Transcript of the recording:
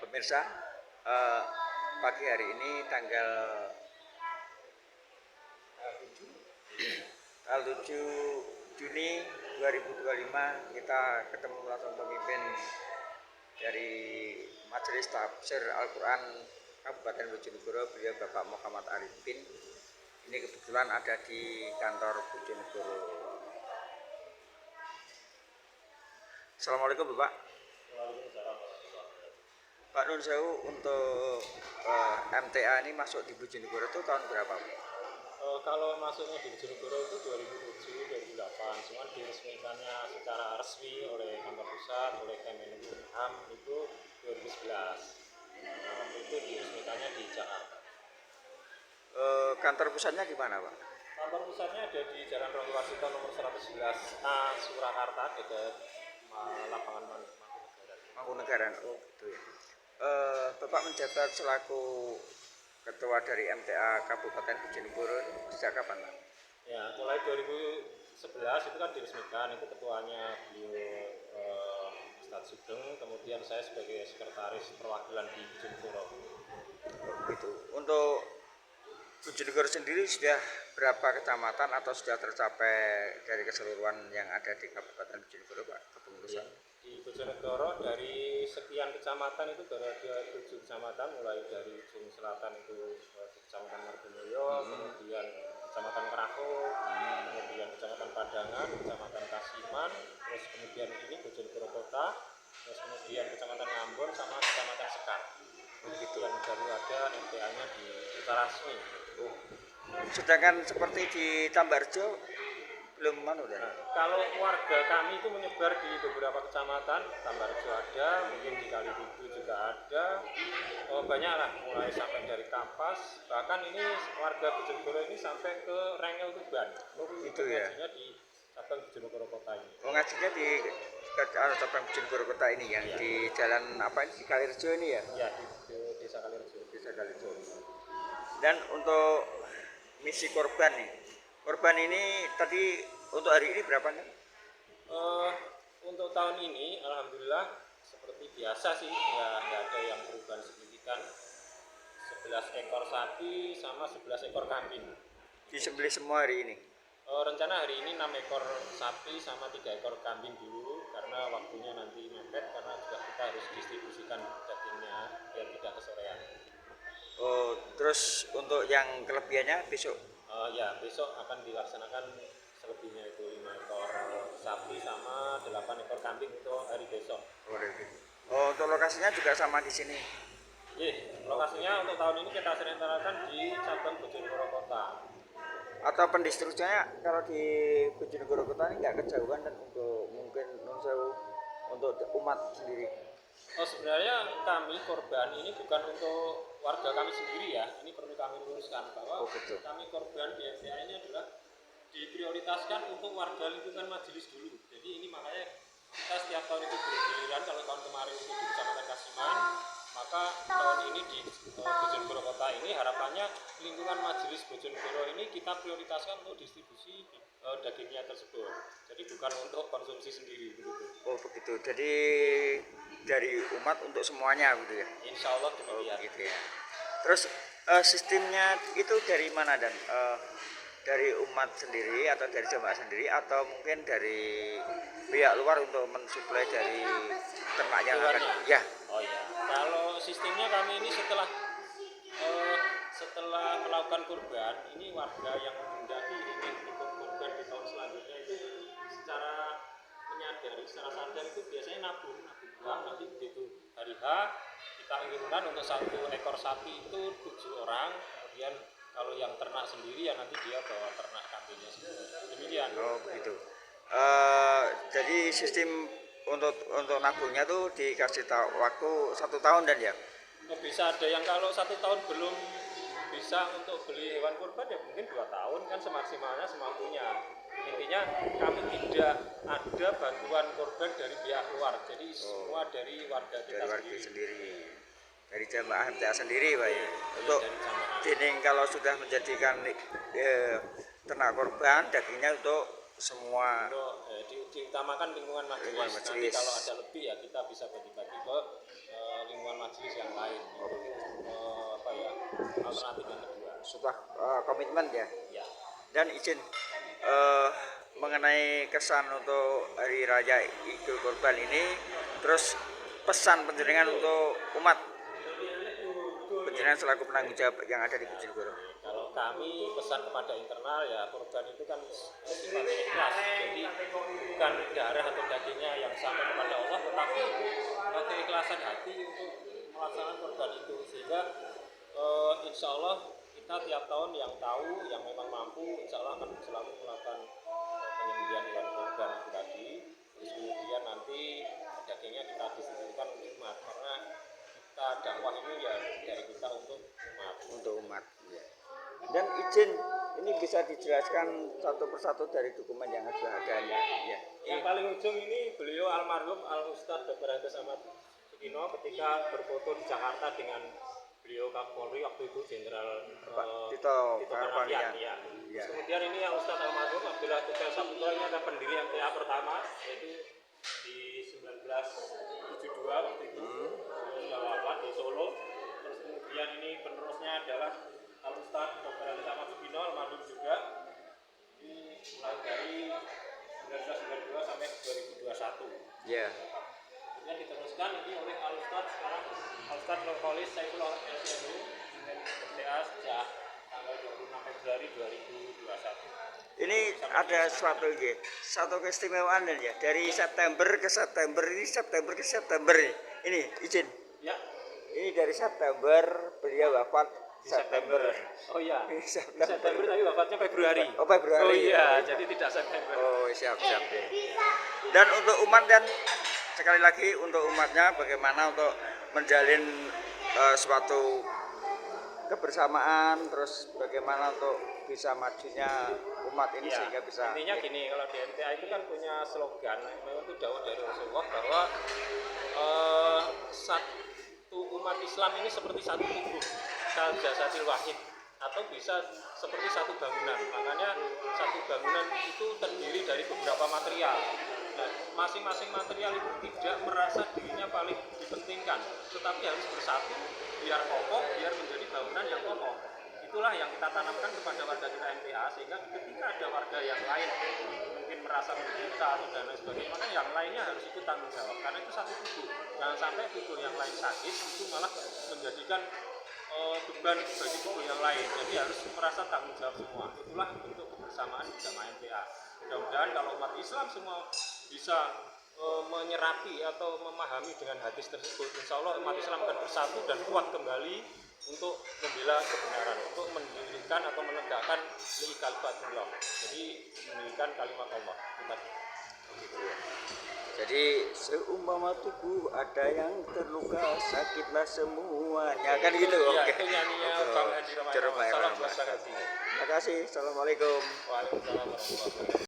Pemirsa, eh, pagi hari ini tanggal 7 Juni 2025 kita ketemu langsung pemimpin dari Majelis Tafsir Al-Quran Kabupaten Bojonegoro, beliau Bapak Muhammad Arifin. Ini kebetulan ada di kantor Bojonegoro. Assalamualaikum Bapak. Pak Nun Sewu, untuk MTA ini masuk di Bojonegoro itu tahun berapa Pak? Kalau masuknya di Bojonegoro itu 2007-2008, cuman diresmikannya secara resmi oleh kantor pusat, oleh Kemenkumham itu 2011. Waktu itu diresmikannya di Jakarta. Kantor pusatnya di mana Pak? Kantor pusatnya ada di Jalan Ronggo Warsito nomor 111A Surakarta, dekat lapangan Mangkunegaran. Oh gitu ya. Bapak menjabat selaku ketua dari MTA Kabupaten Bojonegoro sejak kapan Pak? Ya, mulai 2011 itu kan diresmikan, itu ketuanya beliau Ustadz Sugeng, kemudian saya sebagai sekretaris perwakilan di Bojonegoro. Gitu. Untuk Bojonegoro sendiri sudah berapa kecamatan atau sudah tercapai dari keseluruhan yang ada di Kabupaten Bojonegoro Pak kepengurusan? Ya, di Bojonegoro dari sekian kecamatan itu baru ada 7 kecamatan, mulai dari ujung selatan itu di Kecamatan Margomoyo, kemudian Kecamatan Kerahu, kemudian Kecamatan Padangan, Kecamatan Kasiman, terus kemudian ini Bojonegoro Kota, terus kemudian Kecamatan Ngambon sama Kecamatan Sekar. Begitu. Yang baru ada MTA-nya di secara resmi. Sedangkan seperti di Tambarjo belum udah. Nah, kalau warga kami itu menyebar di beberapa kecamatan, Tambarjo ada, mungkin di Kalibubu juga ada, banyaklah, mulai sampai dari Kampas, bahkan ini warga Bojonegoro ini sampai ke Rengel Tuban. Itu ya. Ngajinya di cabang Bojonegoro Kota ini. Oh, ngajinya di cabang Bojonegoro Kota ini ya, Iya. di jalan apa ini, di Kalirjo ini ya? Ya, di Desa Kalirjo. Desa Kalirjo. Dan untuk misi korban nih, korban ini tadi untuk hari ini berapa nih? Untuk tahun ini alhamdulillah seperti biasa sih, nggak ada yang perubahan signifikan. 11 ekor sapi sama 11 ekor kambing. Disembelih semua hari ini? Rencana hari ini 6 ekor sapi sama 3 ekor kambing dulu, karena waktunya nanti mepet, karena juga kita harus distribusikan dagingnya biar tidak kesorean. Oh, terus untuk yang kelebihannya besok? Ya, besok akan dilaksanakan selebihnya, itu 5 ekor sapi sama 8 ekor kambing itu hari besok. Oh, untuk lokasinya juga sama di sini? Lokasinya untuk tahun ini kita rencanakan di cabang Bojonegoro Kota. Atau pendistribusiannya kalau di Bojonegoro Kota ini nggak kejauhan, dan untuk mungkin untuk umat sendiri? Sebenarnya kami korban ini bukan untuk warga kami sendiri ya, ini perlu kami luruskan bahwa kami korban di MTA ini adalah diprioritaskan untuk warga lingkungan majelis dulu. Jadi ini makanya kita setiap tahun itu bergiliran. Kalau tahun kemarin itu di Kecamatan Kasiman, maka tahun ini di Bojonegoro Kota ini harapannya lingkungan majelis Bojonegoro ini kita prioritaskan untuk distribusi dagingnya tersebut. Jadi bukan untuk konsumsi sendiri begitu. Oh begitu. Jadi dari umat untuk semuanya gitu ya? Insya Allah demikian. Oh begitu ya. Terus sistemnya itu dari mana, dan dari umat sendiri atau dari jemaah sendiri atau mungkin dari pihak luar untuk mensuplai dari ternak yang akan ya? Oh ya, kalau sistemnya kami ini setelah melakukan kurban, ini warga yang menghendaki ingin ikut kurban di tahun selanjutnya itu secara menyadari, secara sadar itu biasanya nabung uang. Nanti begitu hari H kita inginkan untuk 1 ekor sapi itu 7 orang, kemudian kalau yang ternak sendiri ya nanti dia bawa ternak kambingnya sendiri. Demikian. Oh begitu. Jadi sistem untuk nabungnya tuh dikasih waktu 1 tahun dan ya? Bisa ada yang kalau 1 tahun belum bisa untuk beli hewan kurban ya mungkin 2 tahun, kan semaksimalnya semampunya. Intinya kami tidak ada bantuan kurban dari pihak luar, jadi semua dari warga kita sendiri. Dari jamaah MTA sendiri Pak ya. Untuk dinding kalau sudah menjadikan ternak korban, dagingnya untuk semua. Diutamakan lingkungan majelis. Nanti kalau ada lebih ya kita bisa bagi-bagi ke lingkungan majelis yang lain. Apa ya, alternatif yang kedua. Sudah komitmen ya. Ya. Dan izin mengenai kesan untuk Hari Raya Idul Kurban ini, terus pesan panjenengan untuk umat panjenengan selaku penanggung jawab yang ada di Bojonegoro. Kalau kami pesan kepada internal ya, kurban itu kan sifatnya ikhlas, jadi bukan darah atau dagingnya yang sampai kepada Allah, tetapi keikhlasan hati untuk melaksanakan kurban itu, sehingga insya Allah kita tiap tahun yang tahu, yang memang mampu, insya Allah akan selalu melakukan penyembelihan hewan kurban itu tadi. Terus kemudian nanti dagingnya kita distribusikan untuk umat, karena kita dakwah ini ya dari kita untuk umat. Untuk umat. Ya. Dan izin ini bisa dijelaskan satu persatu dari dokumen yang sudah ada ya. Ya. Yang paling ujung ini beliau almarhum Al Ustadz Dr. Agus Ahmad Sukino ketika berfoto di Jakarta dengan beliau Kapolri waktu itu Jenderal Tito Karnavian. Ya. Ya. Kemudian ini Al Ustadz almarhum Abdullah Tugel Saputra, ini ada pendiri MTA pertama, yaitu di 1972 waktu itu. Sudah wafat di Solo. Terus kemudian ini penerusnya adalah Al Ustadz Dr. Agus Ahmad Sukino almarhum juga. Ini mulai dari 1992 sampai 2021. Ya. Kemudian diteruskan ini oleh Al Ustadz sekarang, Al Ustadz Nurholis Saifullah LCMU dengan MTA sejak tanggal 26 Februari 2021. Ini ada satu keistimewaan ya, dari September ke September ini izin. Ya. Ini dari September, beliau wafat September. Oh iya. September tapi wafatnya Februari. Oh Februari. Oh iya, jadi tidak September. Oh siap. Dan untuk umat, dan sekali lagi untuk umatnya bagaimana untuk menjalin suatu kebersamaan, terus bagaimana untuk bisa majunya umat ini ya, sehingga bisa. intinya gini, kalau di MTA itu kan punya slogan, memang itu dakwah dari Rasulullah bahwa satu umat Islam ini seperti satu tubuh, Jasadil Wahid, atau bisa seperti satu bangunan. Makanya satu bangunan itu terdiri dari beberapa material. Nah, masing-masing material itu tidak merasa dirinya paling dipentingkan, tetapi harus bersatu biar kokoh, biar menjadi bangunan yang kokoh. Itulah yang kita tanamkan kepada warga kita MTA, sehingga ketika ada warga yang lain mungkin merasa menderita atau dan lain sebagainya, maka yang lainnya harus ikut tanggung jawab, karena itu satu tubuh. Jangan sampai tubuh yang lain sakit, itu malah menjadikan beban bagi tubuh yang lain. Jadi harus merasa tanggung jawab semua. Itulah bentuk kebersamaan di jamaah MTA. Mudah-mudahan kalau umat Islam semua bisa menyerapi atau memahami dengan hadis tersebut, insya Allah umat Islam akan bersatu dan kuat kembali untuk membela kebenaran, untuk mendirikan atau menegakkan kalimatullah. Jadi mendirikan kalimat Allah. Jadi seumpama tubuh ada yang terluka, sakitlah semuanya, kan gitu. Ya, Oke. itu nyanyinya Bang Haji Ramayana. Salam buat Bang Haji. Terima kasih. Assalamualaikum. Waalaikumsalam warahmatullahi wabarakatuh.